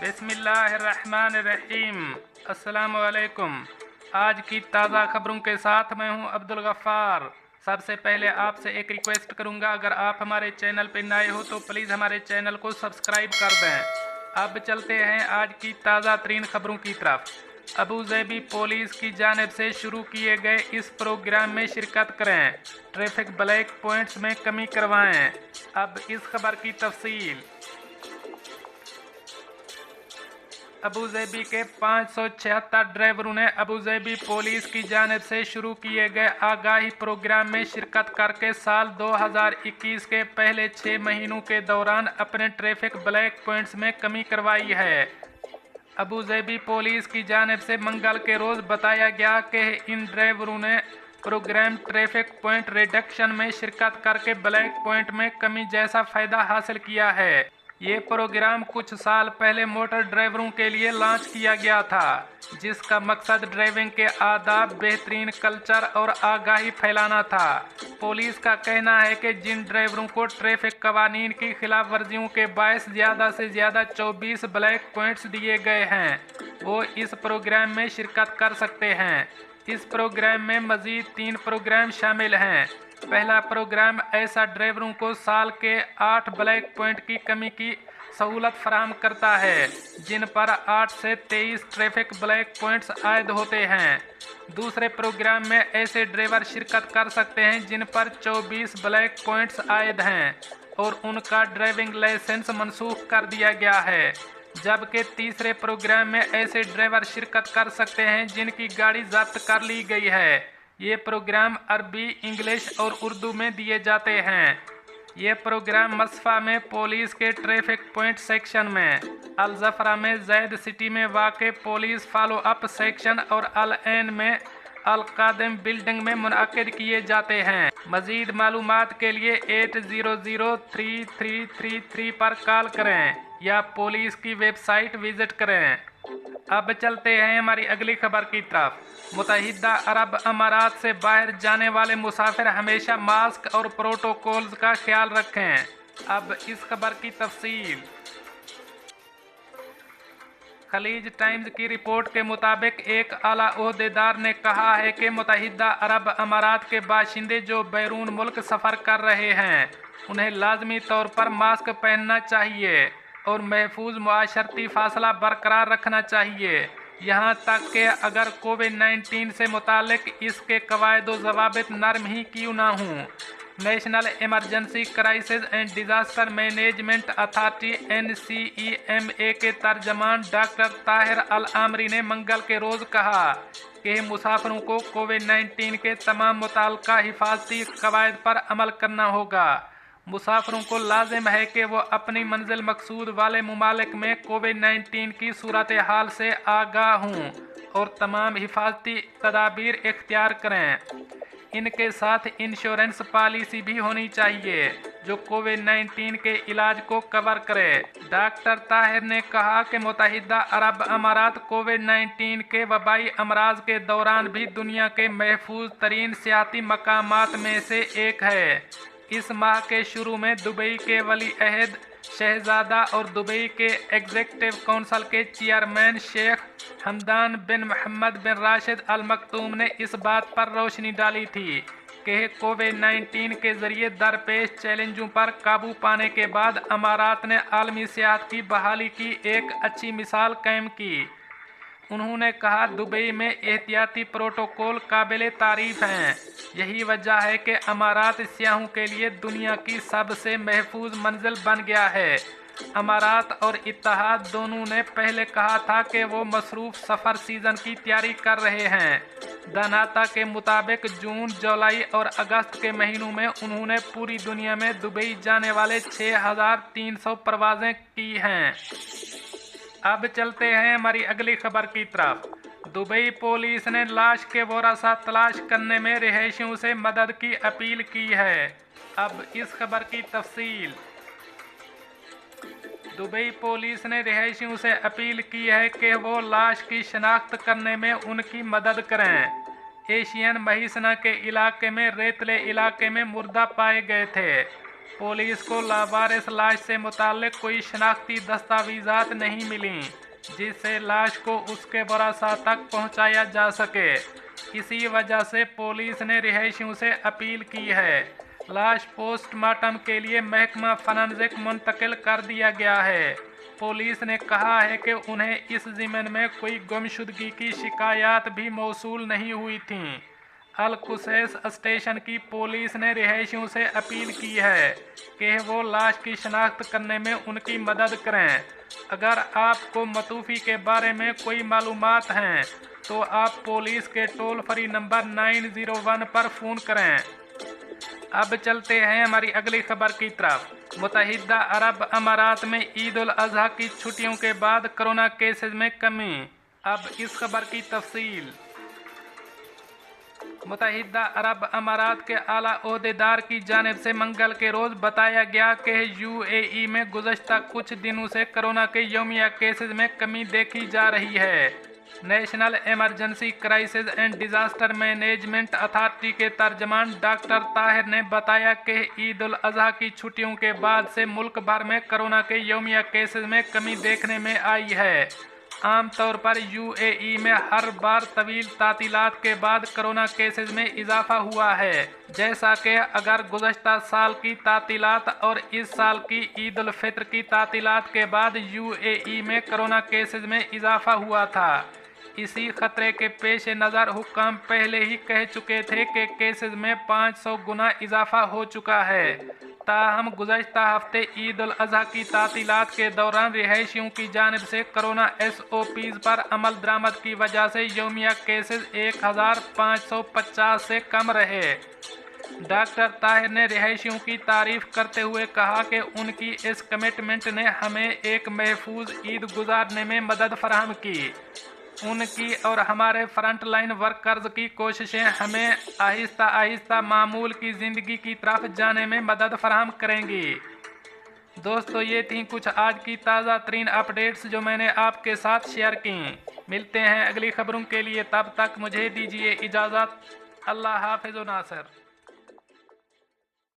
बिस्मिल्लाहिर्रहमानिर्रहीम। अस्सलाम वालेकुम। आज की ताज़ा खबरों के साथ मैं हूं अब्दुल गफ़ार। सबसे पहले आपसे एक रिक्वेस्ट करूंगा, अगर आप हमारे चैनल पर नए हो तो प्लीज़ हमारे चैनल को सब्सक्राइब कर दें। अब चलते हैं आज की ताज़ा तरीन खबरों की तरफ। अबू ज़ैबी पुलिस की जानिब से शुरू किए गए इस प्रोग्राम में शिरकत करें, ट्रैफिक ब्लैक पॉइंट्स में कमी करवाएं। अब इस खबर की तफसील। अबू ज़ैबी के 576 ड्राइवरों ने अबू ज़ैबी पुलिस की जानिब से शुरू किए गए आगाही प्रोग्राम में शिरकत करके साल 2021 के पहले 6 महीनों के दौरान अपने ट्रैफिक ब्लैक पॉइंट्स में कमी करवाई है। अबू ज़ैबी पुलिस की जानिब से मंगल के रोज़ बताया गया कि इन ड्राइवरों ने प्रोग्राम ट्रैफिक पॉइंट रिडक्शन में शिरकत करके ब्लैक पॉइंट में कमी जैसा फ़ायदा हासिल किया है। ये प्रोग्राम कुछ साल पहले मोटर ड्राइवरों के लिए लॉन्च किया गया था, जिसका मकसद ड्राइविंग के आदाब, बेहतरीन कल्चर और आगाही फैलाना था। पुलिस का कहना है कि जिन ड्राइवरों को ट्रैफिक कवानीन की खिलाफ वर्जियों के बायस ज़्यादा से ज़्यादा 24 ब्लैक पॉइंट्स दिए गए हैं, वो इस प्रोग्राम में शिरकत कर सकते हैं। इस प्रोग्राम में मज़ीद 3 प्रोग्राम शामिल हैं। पहला प्रोग्राम ऐसा ड्राइवरों को साल के 8 ब्लैक पॉइंट की कमी की सहूलत फराहम करता है, जिन पर 8 से 23 ट्रैफिक ब्लैक पॉइंट्स आयद होते हैं। दूसरे प्रोग्राम में ऐसे ड्राइवर शिरकत कर सकते हैं जिन पर 24 ब्लैक पॉइंट्स आयद हैं और उनका ड्राइविंग लाइसेंस मनसूख कर दिया गया है। जबकि तीसरे प्रोग्राम में ऐसे ड्राइवर शिरकत कर सकते हैं जिनकी गाड़ी जब्त कर ली गई है। ये प्रोग्राम अरबी, इंग्लिश और उर्दू में दिए जाते हैं। ये प्रोग्राम मस्फा में पुलिस के ट्रैफिक पॉइंट सेक्शन में, अल ज़फ़रा में ज़ैद सिटी में वाक़ पुलिस फॉलो अप सेक्शन और अल ऐन में अल कादिम बिल्डिंग में मुनअक्किद किए जाते हैं। मज़ीद मालूमात के लिए 8003333 पर कॉल करें या पुलिस की वेबसाइट विज़िट करें। अब चलते हैं हमारी अगली खबर की तरफ। मुत्तहिदा अरब अमारात से बाहर जाने वाले मुसाफिर हमेशा मास्क और प्रोटोकॉल्स का ख्याल रखें। अब इस खबर की तफसील। खलीज टाइम्स की रिपोर्ट के मुताबिक एक आला ओहदेदार ने कहा है कि मुत्तहिदा अरब अमारात के बाशिंदे जो बैरून मुल्क सफ़र कर रहे हैं, उन्हें लाजमी तौर पर मास्क पहनना चाहिए और महफूज मुआशरती फासला बरकरार रखना चाहिए। यहाँ तक कि अगर कोविड-19 से मुतालिक इसके कवायद व ज़वाबित नरम ही क्यों ना हों। National emergency crisis and disaster management authority NCEMA के तर्जमान डॉक्टर ताहिर अल आमरी ने मंगल के रोज़ कहा कि मुसाफिरों को कोविड-19 के तमाम मुताल्लिका हिफाजती कवायद पर अमल करना होगा। मुसाफिरों को लाजिम है कि वो अपनी मंजिल मकसूद वाले ममालिक में कोविड-19 की सूरत हाल से आगाह हों और तमाम हिफाजती तदाबीर इख्तियार करें। इनके साथ इंश्योरेंस पॉलिसी भी होनी चाहिए जो कोविड-19 के इलाज को कवर करे। डॉक्टर ताहिर ने कहा कि मुत्तहिदा अरब अमारात कोविड-19 के वबाई अमराज के दौरान भी दुनिया के महफूज तरीन सियाती मकामात में से एक है। इस माह के शुरू में दुबई के वली अहद शहजादा और दुबई के एग्जीक्यूटिव काउंसिल के चेयरमैन शेख हमदान बिन मोहम्मद बिन राशिद अल मक्तूम ने इस बात पर रोशनी डाली थी कि कोविड-19 के ज़रिए दरपेश चैलेंजों पर काबू पाने के बाद अमारात ने आलमी सियाहत की बहाली की एक अच्छी मिसाल कायम की। उन्होंने कहा, दुबई में एहतियाती प्रोटोकॉल काबिल तारीफ हैं। यही वजह है कि अमारात सियाहों के लिए दुनिया की सबसे महफूज मंजिल बन गया है। अमारात और इत्तेहाद दोनों ने पहले कहा था कि वो मसरूफ़ सफ़र सीज़न की तैयारी कर रहे हैं। दानाता के मुताबिक जून, जुलाई और अगस्त के महीनों में उन्होंने पूरी दुनिया में दुबई जाने वाले 6300 परवाज़ें की हैं। अब चलते हैं हमारी अगली खबर की तरफ। दुबई पुलिस ने लाश के वारसा तलाश करने में रिहायशियों से मदद की अपील की है। अब इस खबर की तफसील। दुबई पुलिस ने रिहायशियों से अपील की है कि वो लाश की शनाख्त करने में उनकी मदद करें। एशियन महिसना के इलाके में रेतले इलाके में मुर्दा पाए गए थे। पुलिस को लावारिस लाश से मुताल्लिक कोई शनाख्ती दस्तावेज़ात नहीं मिली जिससे लाश को उसके वरासा तक पहुंचाया जा सके। इसी वजह से पुलिस ने रिहायशियों से अपील की है। लाश पोस्टमार्टम के लिए महकमा फॉरेंसिक मुंतकिल कर दिया गया है। पुलिस ने कहा है कि उन्हें इस ज़िम्न में कोई गुमशुदगी की शिकायत भी मौसूल नहीं हुई थीं। अल-कुसैस स्टेशन की पुलिस ने रिहायशियों से अपील की है कि वो लाश की शनाख्त करने में उनकी मदद करें। अगर आपको मतूफ़ी के बारे में कोई मालूमात हैं तो आप पुलिस के टोल फ्री नंबर 901 पर फ़ोन करें। अब चलते हैं हमारी अगली खबर की तरफ। मुत्तहिदा अरब अमारात में ईद उल अज़हा की छुट्टियों के बाद कोरोना केसेस में कमी। अब इस खबर की तफसील। मुत्तहिदा अरब अमारात के आला ओहदेदार की जानिब से मंगल के रोज़ बताया गया कि यूएई में गुज़श्ता कुछ दिनों से कोरोना के यौमिया केसेस में कमी देखी जा रही है। National emergency crisis and disaster management authority के तर्जमान डॉक्टर ताहिर ने बताया कि ईद उल अज़हा की छुट्टियों के बाद से मुल्क भर में कोरोना के यौमिया केसेस में कमी देखने में आई है। आमतौर पर यूएई में हर बार तवील तातीलात के बाद कोरोना केसेस में इजाफा हुआ है, जैसा कि अगर गुज़श्ता साल की तातीलात और इस साल की ईद उल फित्र की तातीलात के बाद यूएई में कोरोना केसेस में इजाफा हुआ था। इसी खतरे के पेश नज़र हुक्काम पहले ही कह चुके थे कि केसेस में 500 गुना इजाफा हो चुका है। ताहम गुज़श्ता हफ्ते ईद उल अज़हा की तातीलात के दौरान रिहायशियों की जानिब से कोरोना SOPs पर अमल दरामद की वजह से यौमिया केसेस 1550 से कम रहे। डॉक्टर ताहिर ने रिहायशियों की तारीफ करते हुए कहा कि उनकी इस कमिटमेंट ने हमें एक महफूज ईद गुजारने में मदद फराहम की। उनकी और हमारे फ्रंट लाइन वर्कर्स की कोशिशें हमें आहिस्ता आहिस्ता मामूल की ज़िंदगी की तरफ जाने में मदद फराहम करेंगी। दोस्तों, ये थी कुछ आज की ताज़ा तरीन अपडेट्स जो मैंने आपके साथ शेयर की। मिलते हैं अगली खबरों के लिए, तब तक मुझे दीजिए इजाज़त। अल्लाह हाफ़िज़ नासिर।